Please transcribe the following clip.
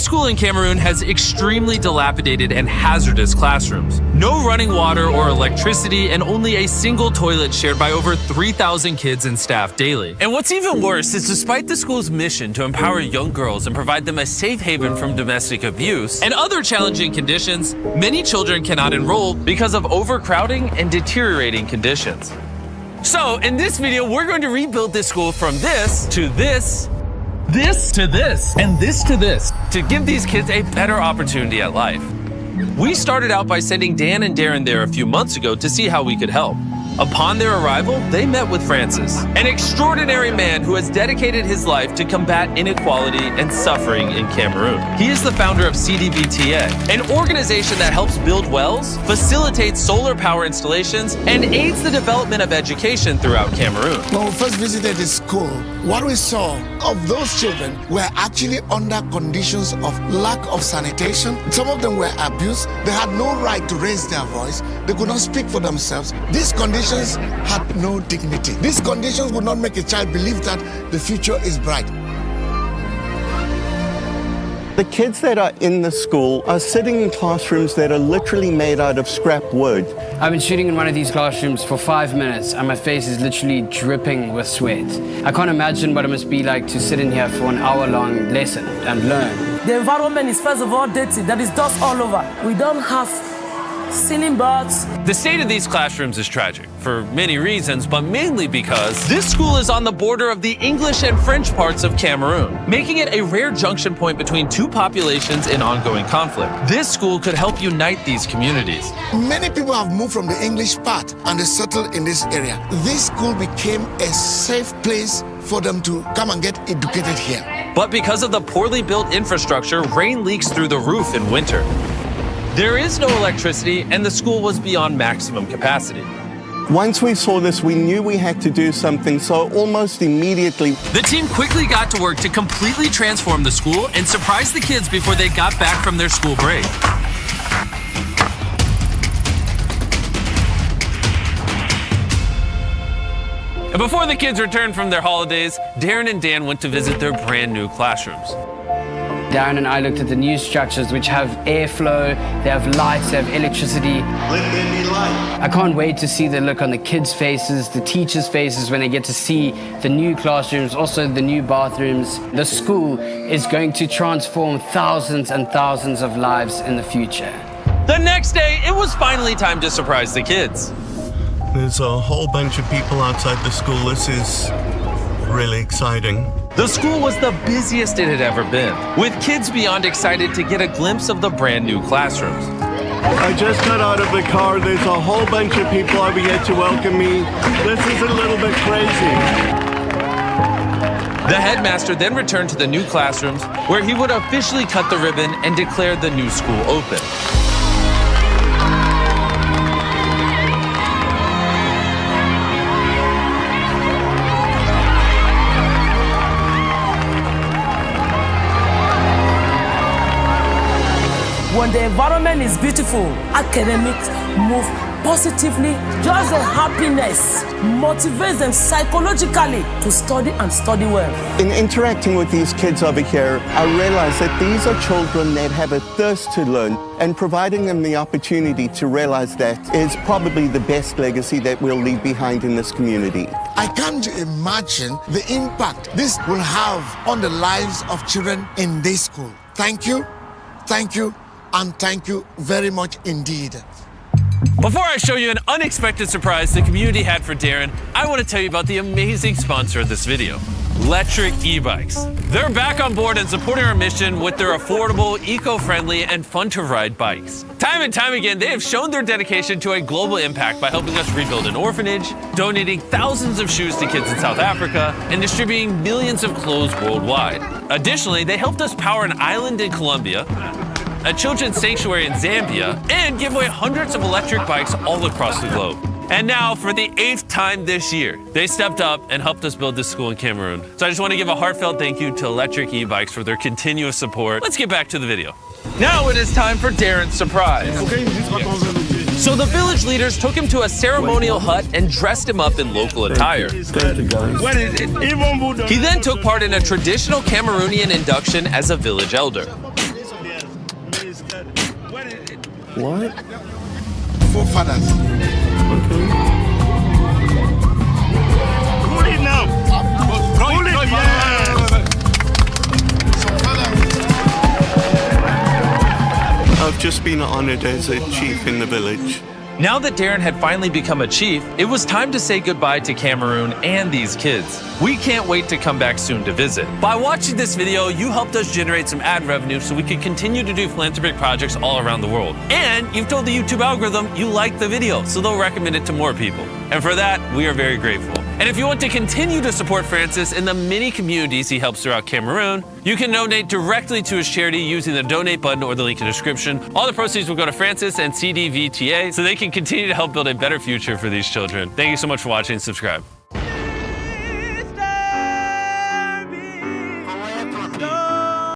This school in Cameroon has extremely dilapidated and hazardous classrooms. No running water or electricity, and only a single toilet shared by over 3,000 kids and staff daily. And what's even worse is despite the school's mission to empower young girls and provide them a safe haven from domestic abuse and other challenging conditions, many children cannot enroll because of overcrowding and deteriorating conditions. So, in this video, we're going to rebuild this school from this to this, this to this, and this to this, to give these kids a better opportunity at life. We started out by sending Dan and Darren there a few months ago to see how we could help. Upon their arrival, they met with Francis, an extraordinary man who has dedicated his life to combat inequality and suffering in Cameroon. He is the founder of CDVTA, an organization that helps build wells, facilitates solar power installations, and aids the development of education throughout Cameroon. When we first visited the school, what we saw of those children were actually under conditions of lack of sanitation. Some of them were abused. They had no right to raise their voice. They could not speak for themselves. These conditions had no dignity. These conditions would not make a child believe that the future is bright. The kids that are in the school are sitting in classrooms that are literally made out of scrap wood. I've been shooting in one of these classrooms for 5 minutes and my face is literally dripping with sweat. I can't imagine what it must be like to sit in here for an hour-long lesson and learn. The environment is first of all dirty. There is dust all over. We don't have ceiling boards. The state of these classrooms is tragic for many reasons, but mainly because this school is on the border of the English and French parts of Cameroon, making it a rare junction point between two populations in ongoing conflict. This school could help unite these communities. Many people have moved from the English part and they settled in this area. This school became a safe place for them to come and get educated here. But because of the poorly built infrastructure, rain leaks through the roof in winter. There is no electricity, and the school was beyond maximum capacity. Once we saw this, we knew we had to do something, so almost immediately, the team quickly got to work to completely transform the school and surprise the kids before they got back from their school break. And before the kids returned from their holidays, Darren and Dan went to visit their brand new classrooms. Darren and I looked at the new structures which have airflow, they have lights, they have electricity. let there be light. I can't wait to see the look on the kids' faces, the teachers' faces when they get to see the new classrooms, also the new bathrooms. The school is going to transform thousands and thousands of lives in the future. The next day, it was finally time to surprise the kids. There's a whole bunch of people outside the school. This is really exciting. The school was the busiest it had ever been, with kids beyond excited to get a glimpse of the brand new classrooms. I just got out of the car. There's a whole bunch of people over here to welcome me. This is a little bit crazy. The headmaster then returned to the new classrooms, where he would officially cut the ribbon and declare the new school open. When the environment is beautiful, academics move positively. Just the happiness motivates them psychologically to study and study well. In interacting with these kids over here, I realize that these are children that have a thirst to learn, and providing them the opportunity to realize that is probably the best legacy that we'll leave behind in this community. I can't imagine the impact this will have on the lives of children in this school. Thank you, and thank you very much indeed. Before I show you an unexpected surprise the community had for Darren, I want to tell you about the amazing sponsor of this video, Electric e-bikes. They're back on board and supporting our mission with their affordable, eco-friendly, and fun-to-ride bikes. Time and time again, they have shown their dedication to a global impact by helping us rebuild an orphanage, donating thousands of shoes to kids in South Africa, and distributing millions of clothes worldwide. Additionally, they helped us power an island in Colombia, a children's sanctuary in Zambia, and give away hundreds of electric bikes all across the globe. And now, for the 8th time this year, they stepped up and helped us build this school in Cameroon. So I just want to give a heartfelt thank you to Electric e-bikes for their continuous support. Let's get back to the video. Now it is time for Darren's surprise. So the village leaders took him to a ceremonial hut and dressed him up in local attire. He then took part in a traditional Cameroonian induction as a village elder. What? Forefathers. Okay. Pull it now. Pull it, yes. I've just been honored as a chief in the village. Now that Darren had finally become a chief, it was time to say goodbye to Cameroon and these kids. We can't wait to come back soon to visit. By watching this video, you helped us generate some ad revenue so we could continue to do philanthropic projects all around the world. And you've told the YouTube algorithm you liked the video, so they'll recommend it to more people. And for that, we are very grateful. And if you want to continue to support Francis in the many communities he helps throughout Cameroon, you can donate directly to his charity using the donate button or the link in the description. All the proceeds will go to Francis and CDVTA so they can continue to help build a better future for these children. Thank you so much for watching and subscribe.